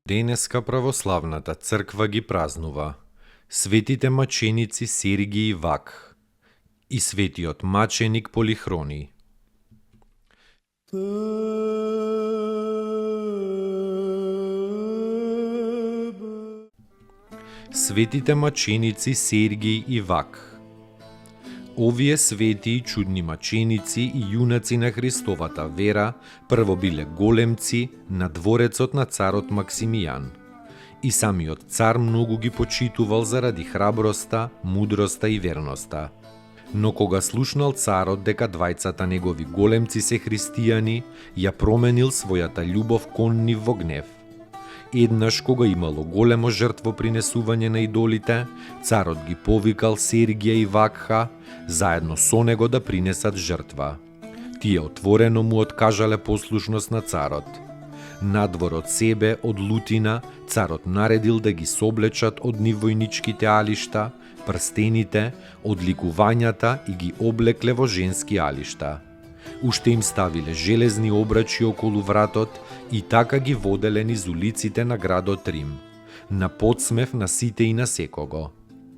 Денеска православната црква ги празнува светите маченици Сергиј и Вак и светиот маченик Полихрони. Светите маченици Сергиј и Вак. Овие свети и чудни маченици и јунаци на Христовата вера прво биле големци на дворецот на царот Максимијан. И самиот цар многу ги почитувал заради храброста, мудроста и верноста. Но кога слушнал царот дека двајцата негови големци се христијани, ја променил својата љубов кон нив во гнев. Еднаш кога имало големо жртвопринесување на идолите, царот ги повикал Сергија и Вакха заедно со него да принесат жртва. Тие отворено му откажале послушност на царот. Надвор од себе, од лутина, царот наредил да ги соблечат од нив војничките алишта, прстените, одликувањата и ги облекле во женски алишта. Уште им ставиле железни обрачи околу вратот и така ги воделе низ улиците на градот Рим, на подсмев на сите и на секого.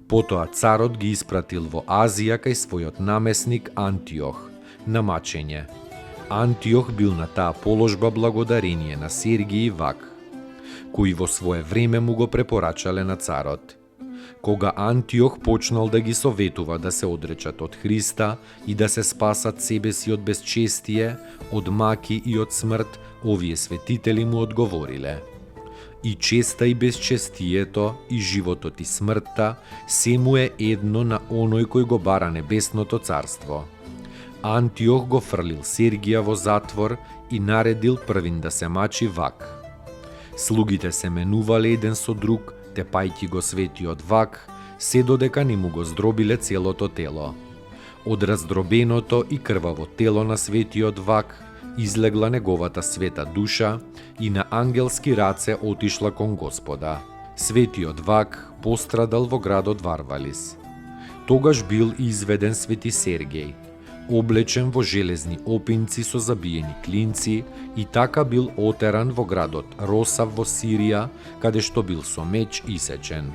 Потоа царот ги испратил во Азија кај својот намесник Антиох, на мачење. Антиох бил на таа положба благодарение на Сергиј и Вак, кои во свое време му го препорачале на царот. Кога Антиох почнал да ги советува да се одречат од Христа и да се спасат себе си од безчестие, од маки и од смрт, овие светители му одговориле: и честа и безчестието, и животот и смртта, се му е едно на оној кој го бара небесното царство. Антиох го фрлил Сергија во затвор и наредил првин да се мачи Вак. Слугите се менувале еден со друг, тепајќи го светиот Вак, се додека не му го здробиле целото тело. Од раздробеното и крваво тело на светиот Вак излегла неговата света душа и на ангелски раце отишла кон Господа. Светиот Вак пострадал во градот Варвалис. Тогаш бил изведен свети Сергиј, облечен во железни опинци со забиени клинци, и така бил отеран во градот Росав во Сирија, каде што бил со меч исечен.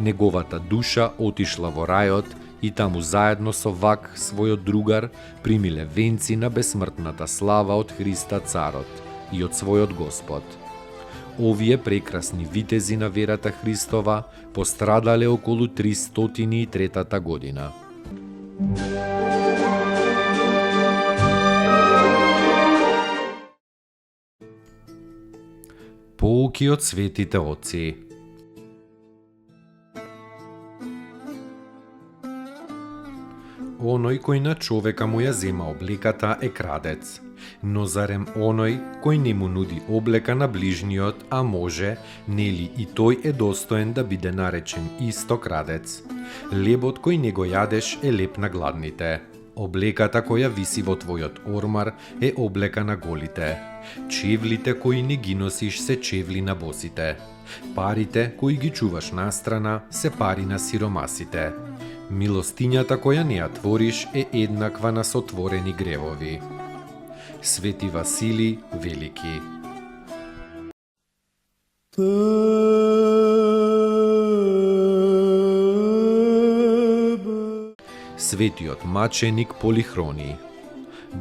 Неговата душа отишла во рајот и таму заедно со Вак, својот другар, примиле венци на бесмртната слава од Христа царот и од својот Господ. Овие прекрасни витези на верата Христова пострадале околу 303 година. Поуки од светите отци. Оној кој на човека му ја зема облеката е крадец, но зарем оној кој не му нуди облека на ближниот, а може, нели и тој е достоен да биде наречен исто крадец. Лебот кој не го јадеш е леп на гладните. Облеката која виси во твојот ормар е облека на голите. Чевлите кои не ги носиш се чевли на босите. Парите кои ги чуваш настрана се пари на сиромасите. Милостињата која не ја твориш е еднаква на сотворени гревови. Свети Василий Велики. Светиот маченик Полихрони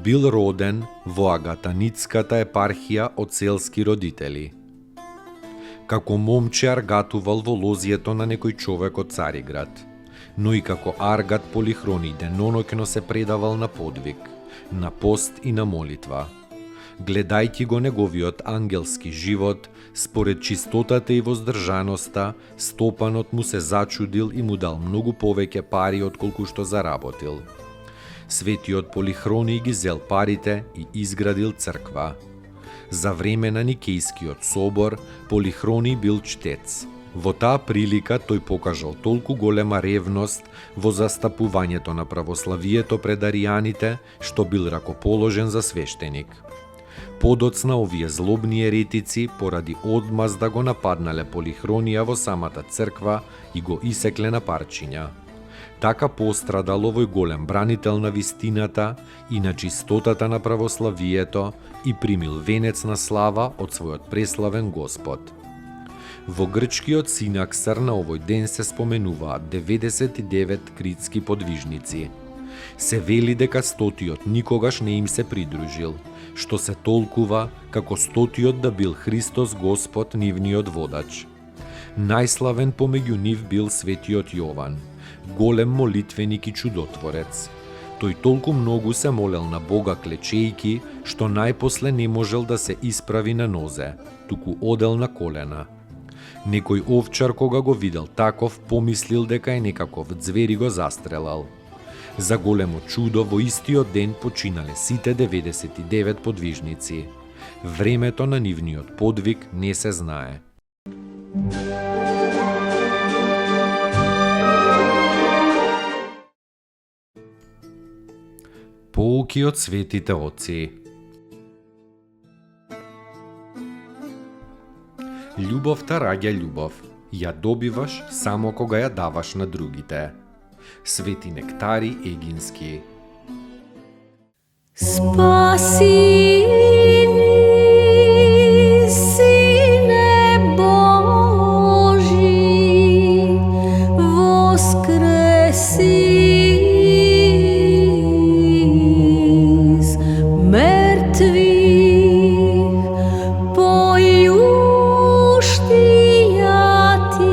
бил роден во Агатаницката епархија од селски родители. Како момче аргатувал во лозието на некој човек од Цариград, но и како аргат Полихрони деноноќно се предавал на подвиг, на пост и на молитва. Гледајќи го неговиот ангелски живот, според чистотата и воздржаноста, стопанот му се зачудил и му дал многу повеќе пари од колку што заработил. Светиот Полихроний ги зел парите и изградил црква. За време на Никејскиот собор, Полихроний бил чтец. Во таа прилика тој покажал толку голема ревност во застапувањето на православието пред аријаните, што бил ракоположен за свештеник. Подоцна овие злобни еретици поради одмаз да го нападнале Полихронија во самата црква и го исекле на парчиња. Така пострадал овој голем бранител на вистината и на чистотата на православието и примил венец на слава од својот преславен Господ. Во грчкиот синаксар на овој ден се споменуваат 99 критски подвижници. Се вели дека 100-тиот никогаш не им се придружил, што се толкува како 100-тиот да бил Христос Господ нивниот водач. Најславен помеѓу нив бил светиот Јован, голем молитвеник и чудотворец. Тој толку многу се молел на Бога клечејки, што најпосле не можел да се исправи на нозе, туку одел на колена. Некој овчар кога го видел таков, помислил дека е некаков ѕвер и го застрелал. За големо чудо во истиот ден починале сите 99 подвижници. Времето на нивниот подвиг не се знае. Поуки од светите отци. Љубовта раѓа љубов. Ја добиваш само кога ја даваш на другите. Свети Нектари Егински. Спаси ни, Сине Божи, воскреси из мертвих, појуштија ти.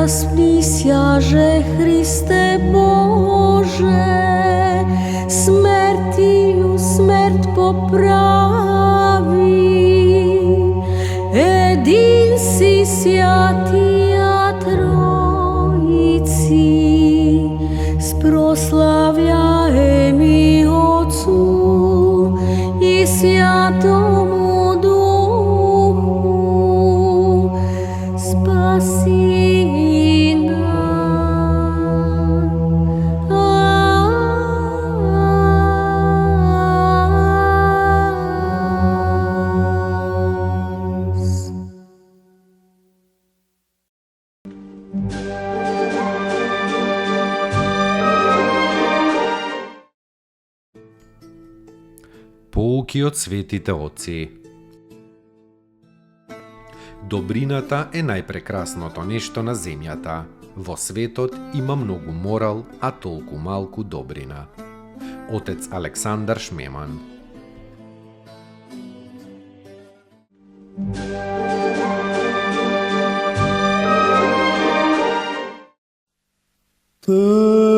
Расприсяже Христе Боже, смертию смерть поправи, един си святија Тројци, спрославјаеми Отцу и Святому Духу, спаси нас. Поуки од светите отци. Добрината е најпрекрасното нешто на земјата. Во светот има многу морал, а толку малку добрина. Отец Александар Шмеман. Tebe